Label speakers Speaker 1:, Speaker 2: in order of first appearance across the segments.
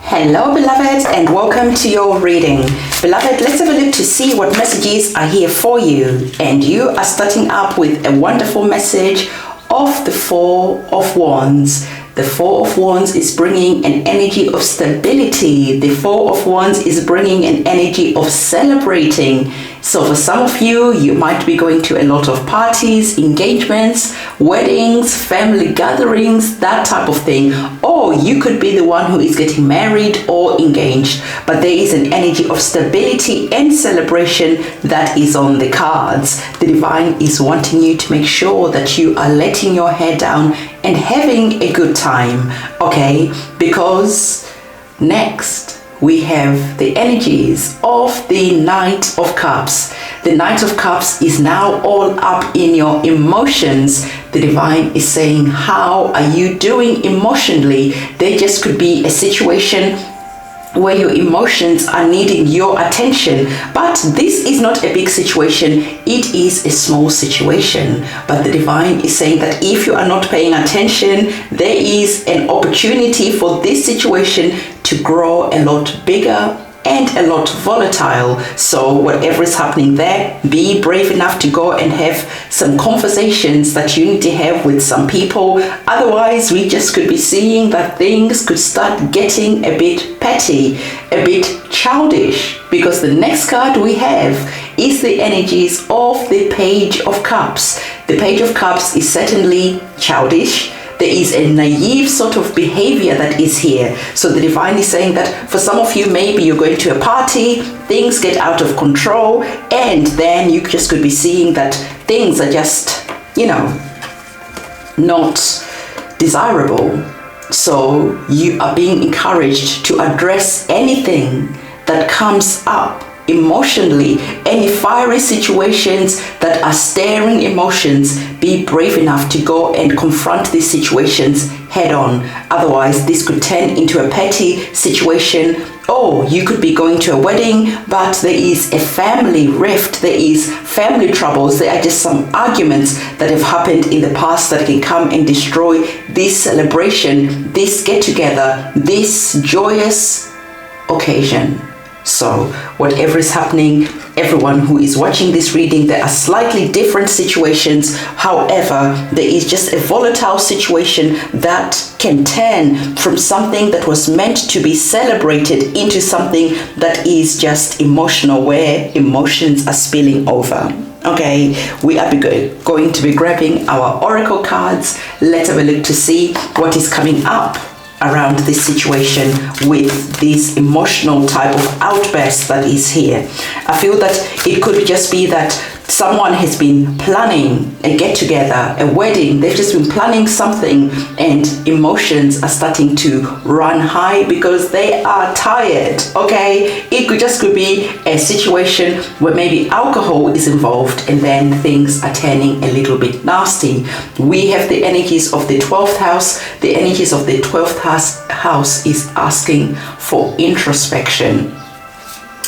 Speaker 1: Hello beloved, and welcome to your reading. Beloved, let's have a look to see what messages are here for you. And you are starting up with a wonderful message of the Four of Wands. The Four of Wands is bringing an energy of stability. The Four of Wands is bringing an energy of celebrating. So for some of you, you might be going to a lot of parties, engagements, weddings, family gatherings, that type of thing. Or you could be the one who is getting married or engaged. But there is an energy of stability and celebration that is on the cards. The divine is wanting you to make sure that you are letting your hair down and having a good time, okay? Because next we have the energies of the Knight of Cups. The Knight of Cups is now all up in your emotions. The divine is saying, how are you doing emotionally? There just could be a situation where your emotions are needing your attention, but this is not a big situation, it is a small situation. But the divine is saying that if you are not paying attention, there is an opportunity for this situation to grow a lot bigger and a lot volatile. So whatever is happening there, be brave enough to go and have some conversations that you need to have with some people. Otherwise, we just could be seeing that things could start getting a bit petty, a bit childish, because the next card we have is the energies of the Page of Cups. The Page of Cups is certainly childish. There is a naive sort of behavior that is here. So the divine is saying that for some of you, maybe you're going to a party, things get out of control, and then you just could be seeing that things are just, not desirable. So you are being encouraged to address anything that comes up emotionally, any fiery situations that are stirring emotions. Be brave enough to go and confront these situations head on. Otherwise, this could turn into a petty situation. Or you could be going to a wedding, but there is a family rift, there is family troubles, there are just some arguments that have happened in the past that can come and destroy this celebration, this get-together, this joyous occasion. So whatever is happening, everyone who is watching this reading, there are slightly different situations. However, there is just a volatile situation that can turn from something that was meant to be celebrated into something that is just emotional, where emotions are spilling over. Okay, we are going to be grabbing our oracle cards. Let's have a look to see what is coming up around this situation with this emotional type of outburst that is here. I feel that it could just be that someone has been planning a get-together, a wedding. They've just been planning something, and emotions are starting to run high because they are tired, okay? It could be a situation where maybe alcohol is involved, and then things are turning a little bit nasty. We have the energies of the 12th house. The energies of the 12th house is asking for introspection.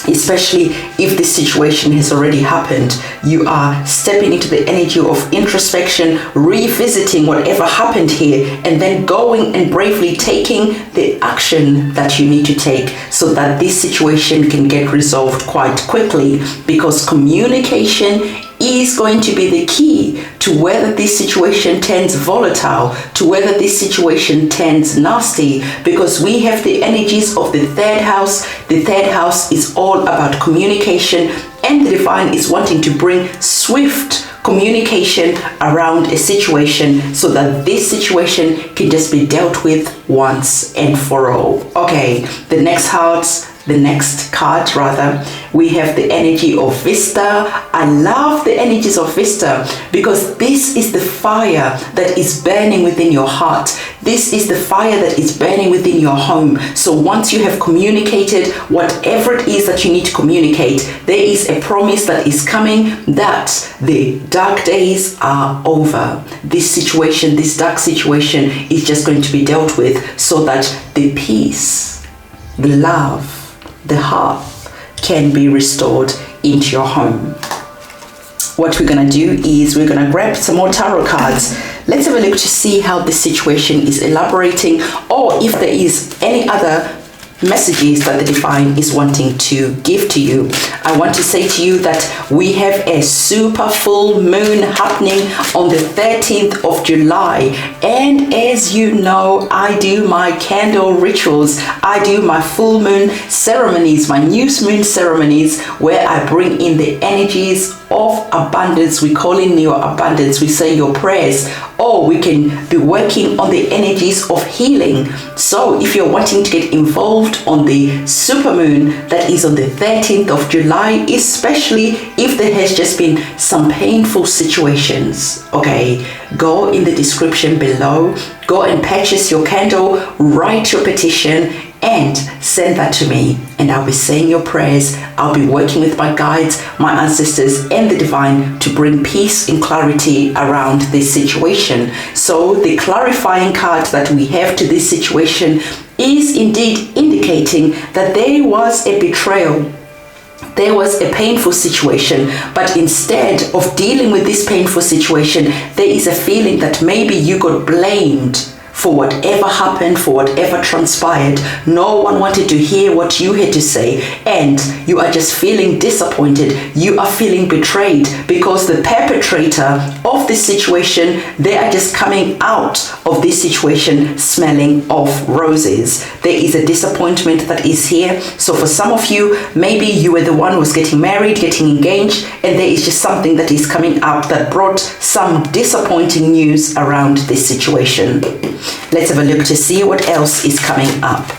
Speaker 1: Especially if this situation has already happened, you are stepping into the energy of introspection, revisiting whatever happened here, and then going and bravely taking the action that you need to take so that this situation can get resolved quite quickly, because communication is going to be the key to whether this situation turns volatile, to whether this situation turns nasty, because we have the energies of the third house. The third house is all about communication, and the divine is wanting to bring swift communication around a situation so that this situation can just be dealt with once and for all. Okay, the next card rather, we have the energy of Vista. I love the energies of Vista because this is the fire that is burning within your heart. This is the fire that is burning within your home. So once you have communicated whatever it is that you need to communicate, there is a promise that is coming that the dark days are over. This situation, this dark situation is just going to be dealt with so that the peace, the love, the heart can be restored into your home. What we're going to do is we're going to grab some more tarot cards. Let's have a look to see how the situation is elaborating, or if there is any other messages that the divine is wanting to give to you. I want to say to you that we have a super full moon happening on the 13th of July, and as you know, I do my candle rituals. I do my full moon ceremonies, my new moon ceremonies, where I bring in the energies of abundance. We call in your abundance, we say your prayers, or we can be working on the energies of healing. So if you're wanting to get involved on the supermoon that is on the 13th of July, especially if there has just been some painful situations, okay, go in the description below, go and purchase your candle, write your petition, and send that to me, and I'll be saying your prayers. I'll be working with my guides, my ancestors, and the divine to bring peace and clarity around this situation. So the clarifying card that we have to this situation is indeed indicating that there was a betrayal. There was a painful situation, but instead of dealing with this painful situation, there is a feeling that maybe you got blamed for whatever happened, for whatever transpired. No one wanted to hear what you had to say, and you are just feeling disappointed. You are feeling betrayed because the perpetrator of this situation, they are just coming out of this situation smelling of roses. There is a disappointment that is here. So for some of you, maybe you were the one who was getting married, getting engaged, and there is just something that is coming up that brought some disappointing news around this situation. Let's have a look to see what else is coming up.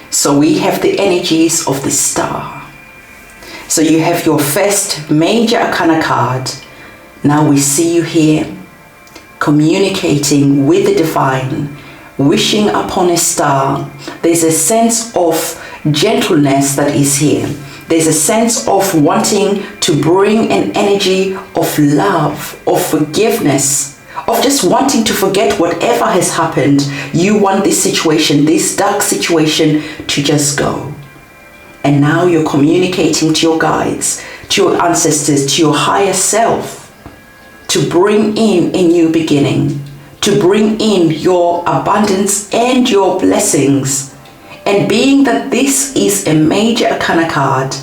Speaker 1: So we have the energies of the star. So you have your first major arcana card. Now we see you here communicating with the divine, wishing upon a star. There's a sense of gentleness that is here. There's a sense of wanting to bring an energy of love, of forgiveness, of just wanting to forget whatever has happened. You want this situation, this dark situation, to just go. And now you're communicating to your guides, to your ancestors, to your higher self, to bring in a new beginning, to bring in your abundance and your blessings. And being that this is a major arcana card,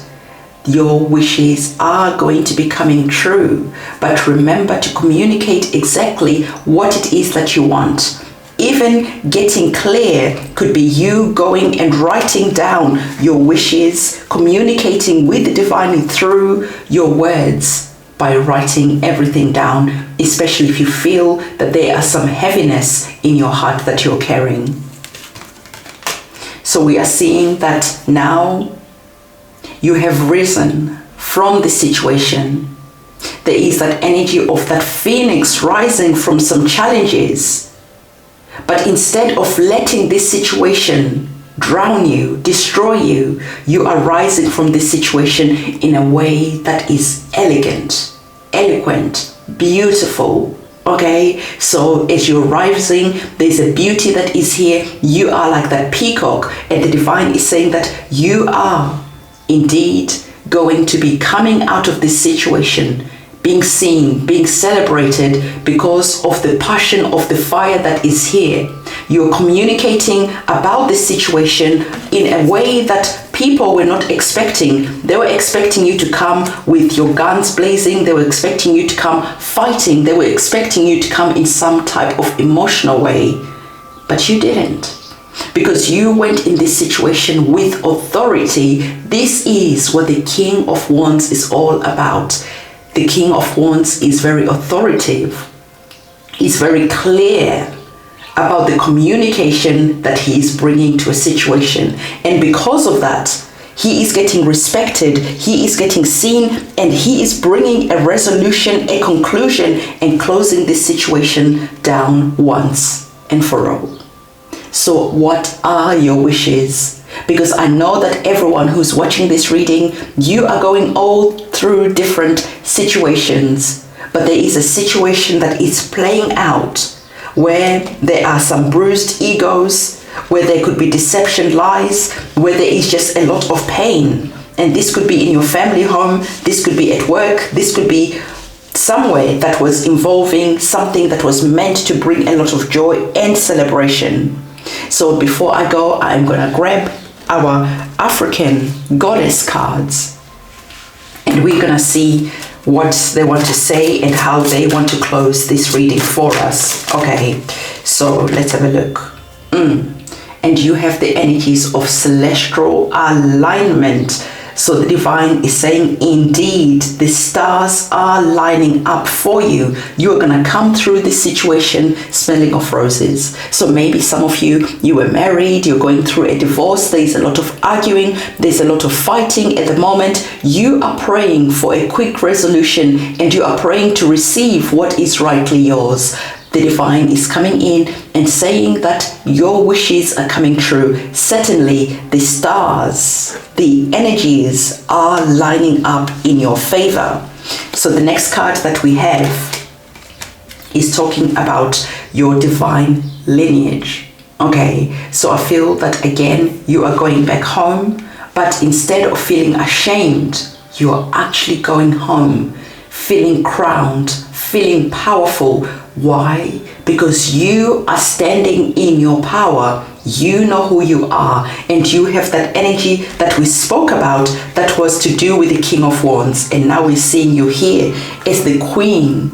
Speaker 1: your wishes are going to be coming true. But remember to communicate exactly what it is that you want. Even getting clear could be you going and writing down your wishes, communicating with the divine through your words by writing everything down, especially if you feel that there are some heaviness in your heart that you're carrying. So we are seeing that now you have risen from the situation. There is that energy of that phoenix rising from some challenges. But instead of letting this situation drown you, destroy you, you are rising from this situation in a way that is elegant, eloquent, beautiful. Okay, so as you're rising, there's a beauty that is here. You are like that peacock, and the divine is saying that you are indeed going to be coming out of this situation, being seen, being celebrated because of the passion of the fire that is here. You're communicating about this situation in a way that people were not expecting. They were expecting you to come with your guns blazing. They were expecting you to come fighting. They were expecting you to come in some type of emotional way, but you didn't. Because you went in this situation with authority. This is what the King of Wands is all about. The King of Wands is very authoritative. He's very clear about the communication that he is bringing to a situation. And because of that, he is getting respected, he is getting seen, and he is bringing a resolution, a conclusion, and closing this situation down once and for all. So what are your wishes? Because I know that everyone who's watching this reading, you are going all through different situations, but there is a situation that is playing out where there are some bruised egos, where there could be deception, lies, where there is just a lot of pain. And this could be in your family home, this could be at work, this could be somewhere that was involving something that was meant to bring a lot of joy and celebration. So before I go, I'm gonna grab our African goddess cards, and we're gonna see what they want to say and how they want to close this reading for us. Okay, so let's have a look. And you have the energies of celestial alignment. So the divine is saying, indeed, the stars are lining up for you. You're going to come through this situation smelling of roses. So maybe some of you were married, you're going through a divorce, there's a lot of arguing, there's a lot of fighting at the moment. You are praying for a quick resolution, and you are praying to receive what is rightly yours. The divine is coming in and saying that your wishes are coming true. Certainly, the stars, the energies are lining up in your favor. So the next card that we have is talking about your divine lineage. Okay, so I feel that again, you are going back home, but instead of feeling ashamed, you are actually going home feeling crowned, feeling powerful. Why? Because you are standing in your power. You know who you are, and you have that energy that we spoke about that was to do with the King of Wands. And now we're seeing you here as the Queen,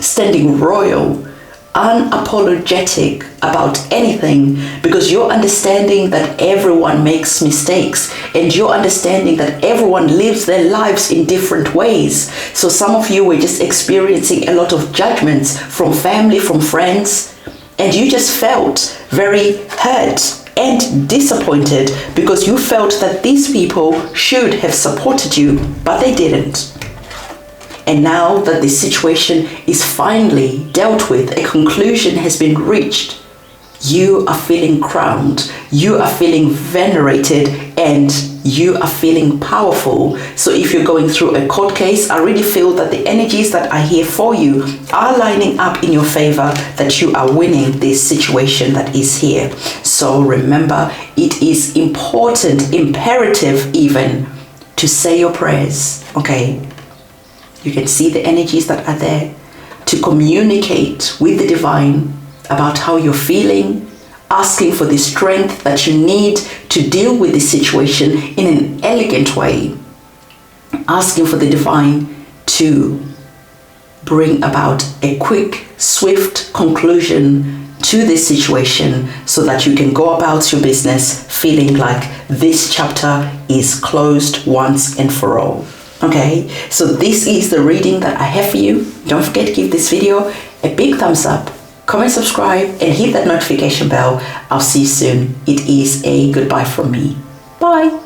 Speaker 1: standing royal, unapologetic about anything, because you're understanding that everyone makes mistakes, and you're understanding that everyone lives their lives in different ways. So some of you were just experiencing a lot of judgments from family, from friends, and you just felt very hurt and disappointed because you felt that these people should have supported you, but they didn't. And now that the situation is finally dealt with, a conclusion has been reached, you are feeling crowned, you are feeling venerated, and you are feeling powerful. So if you're going through a court case, I really feel that the energies that are here for you are lining up in your favor, that you are winning this situation that is here. So remember, it is important, imperative even, to say your prayers, okay? You can see the energies that are there, to communicate with the divine about how you're feeling, asking for the strength that you need to deal with the situation in an elegant way, asking for the divine to bring about a quick, swift conclusion to this situation so that you can go about your business feeling like this chapter is closed once and for all. Okay, so this is the reading that I have for you. Don't forget to give this video a big thumbs up, comment, subscribe, and hit that notification bell. I'll see you soon. It is a goodbye from me. Bye.